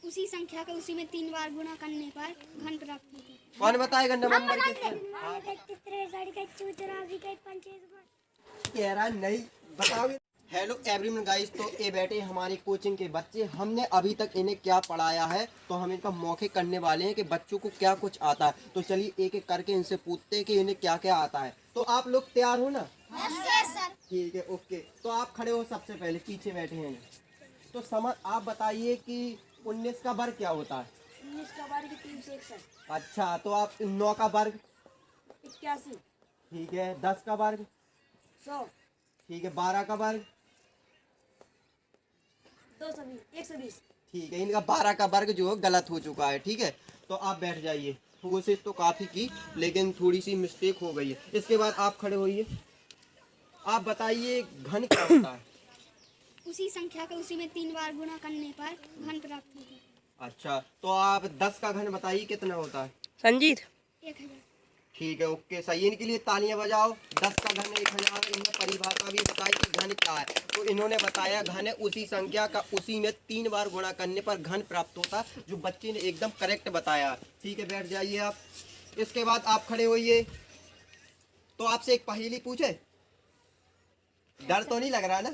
उसी संख्या का उसी में 3 बार गुणा करने पर घन प्राप्त होता है। कौन बताएगा नवंबर किसका? कह रहा नहीं बताओगे। हेलो एवरीवन गाइस, तो ये बैठे हमारे कोचिंग के बच्चे। हमने अभी तक इन्हें क्या पढ़ाया है तो हम इनका मौखिक करने वाले हैं कि बच्चों को क्या कुछ आता है। तो चलिए एक एक करके इनसे पूछते हैं कि इन्हें क्या क्या आता है। तो आप लोग तैयार हो ना? ठीक है, ओके। तो आप खड़े हो, सबसे पहले पीछे बैठे हैं। तो समझ आप बताइए कि 19 का वर्ग क्या होता है? 19 का वर्ग 361। अच्छा, तो आप 9 का वर्ग? 81। ठीक है। 10 का वर्ग? 100। ठीक है। 12 का वर्ग? 120। ठीक है। इनका 12 का वर्ग जो है गलत हो चुका है। ठीक है, तो आप बैठ जाइए। कोशिश तो काफी की लेकिन थोड़ी सी मिस्टेक हो गई है। इसके बाद आप खड़े होइए। आप बताइए घन क्या होता है? उसी संख्या का उसी में 3 बार गुणा करने पर घन प्राप्त होता है। अच्छा, तो आप 10 का घन बताइए कितना होता है? संजीत 1000। ठीक है, ओके, सही। इनके लिए तालियां बजाओ। 10 का घन 1000। इन्होंने परिभाषा भी बताई कि घन क्या है। तो इन्होंने बताया घन है उसी संख्या का उसी में 3 बार गुणा करने पर घन प्राप्त होता है। जो बच्चे ने एकदम करेक्ट बताया। ठीक है, बैठ जाइए आप। इसके बाद आप खड़े होइए। तो आपसे एक पहेली पूछे? डर तो नहीं लग रहा ना?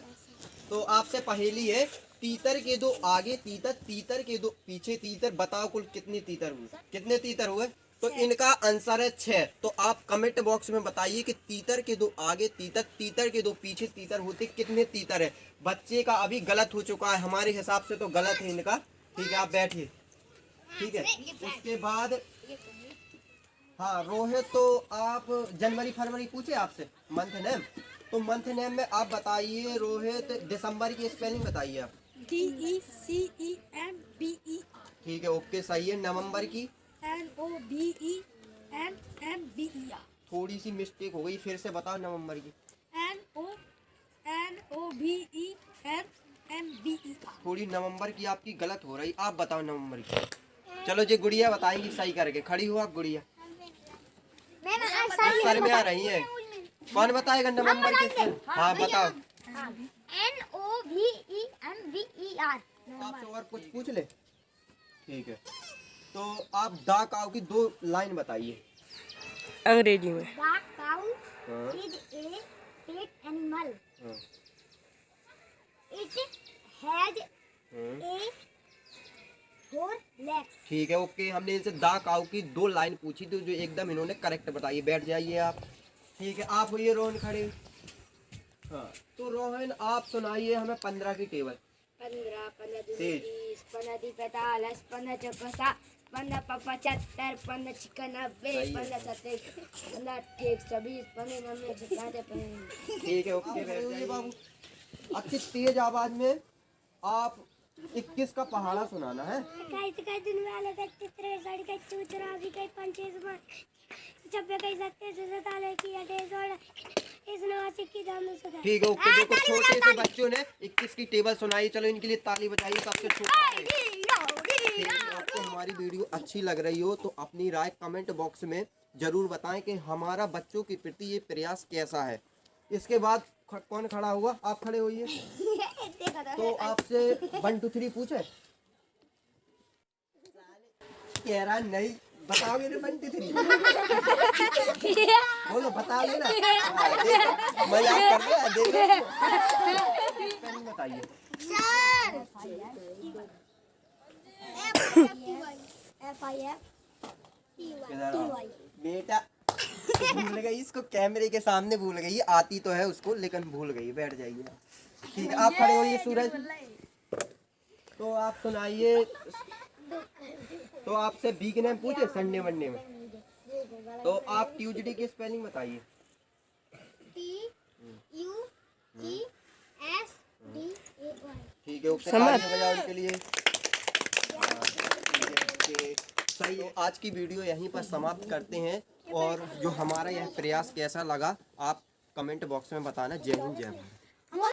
तो आपसे पहेली है, तीतर के दो आगे तीतर, तीतर के दो पीछे तीतर, बताओ कुल कितने तीतर हुए? कितने तीतर हुए? तो इनका आंसर है 6। तो आप कमेंट बॉक्स में बताइए कि तीतर के दो आगे तीतर, तीतर के दो पीछे तीतर होते कितने तीतर है? बच्चे का अभी गलत हो चुका है, हमारे हिसाब से तो गलत है इनका। ठीक है, आप बैठिए। ठीक है, उसके बाद हाँ रोहित, तो आप जनवरी फरवरी पूछे आपसे मंथ नेम। तो मंथ नेम में आप बताइए रोहित, दिसंबर की स्पेलिंग बताइए आप। DECEMBE। ठीक है, ओके, सही है। नवंबर की? NOVEMMBER। थोड़ी सी मिस्टेक हो गई, फिर से बताओ नवंबर की। NOVEMMBER। थोड़ी नवंबर की आपकी गलत हो रही, आप बताओ नवंबर की। चलो जी, गुड़िया बताएंगी सही करके। खड़ी हो आप गुड़िया, सर में आ रही है। कौन बताएगा नवंबर किसका? हाँ बताओ। NOVEMBER। आपसे और कुछ पूछ ले? ठीक है, तो आप दा काऊ की 2 लाइन बताइए अंग्रेजी में। The cow is a pet animal. It has a 4 legs. ठीक है, ओके। हमने इनसे दा काऊ की 2 लाइन पूछी थी जो एकदम इन्होंने करेक्ट बताई। बैठ जाइए आप। ठीक है, आप होइए रोहन खड़े। हाँ, तो रोहन आप सुनाइए हमें 15 की टेबल। 15, 15 दूनी 20, 15 दी 45, 15 चौका 60, 15 पापा 75, 15 छिक्का 90, 15 27, 15 28 26, 15 99 97। ठीक है, ओके, बैठ जाइए बाबू। अच्छी तेज आवाज में आप 21 का पहाड़ा सुनाना है। ठीक है, ओके। देखो छोटे से बच्चों ने 21 की टेबल सुनाई। चलो इनके लिए ताली बजाइए। सबसे छोटा है। आपको हमारी वीडियो अच्छी लग रही हो तो अपनी राय कमेंट बॉक्स में जरूर बताएं कि हमारा बच्चों के प्रति ये प्रयास कैसा है। इसके बाद कौन खड़ा हुआ? आप खड़े होइए। तो आपसे 1 2 3 पूछे? कह रहा नहीं बताओगे ना 1 2 3? बोलो, बता लेना। मजाक कर रहे हैं, देखो। बताइए बेटा। भूल गई इसको, कैमरे के सामने भूल गई। आती तो है उसको लेकिन भूल गई। बैठ जाइए। ठीक है, आप खड़े होइए। सूरज, तो आप सुनाइए। तो आपसे वीक नेम पूछे संडे वनडे में? तो आप ट्यूजडे की स्पेलिंग बताइए। TUESDAY। ठीक है, ओके, तालियां बजाओ उनके लिए। सही है। आज की वीडियो यहीं पर समाप्त करते हैं और जो हमारा यह प्रयास कैसा लगा आप कमेंट बॉक्स में बताना। जय हिंद, जय भारत।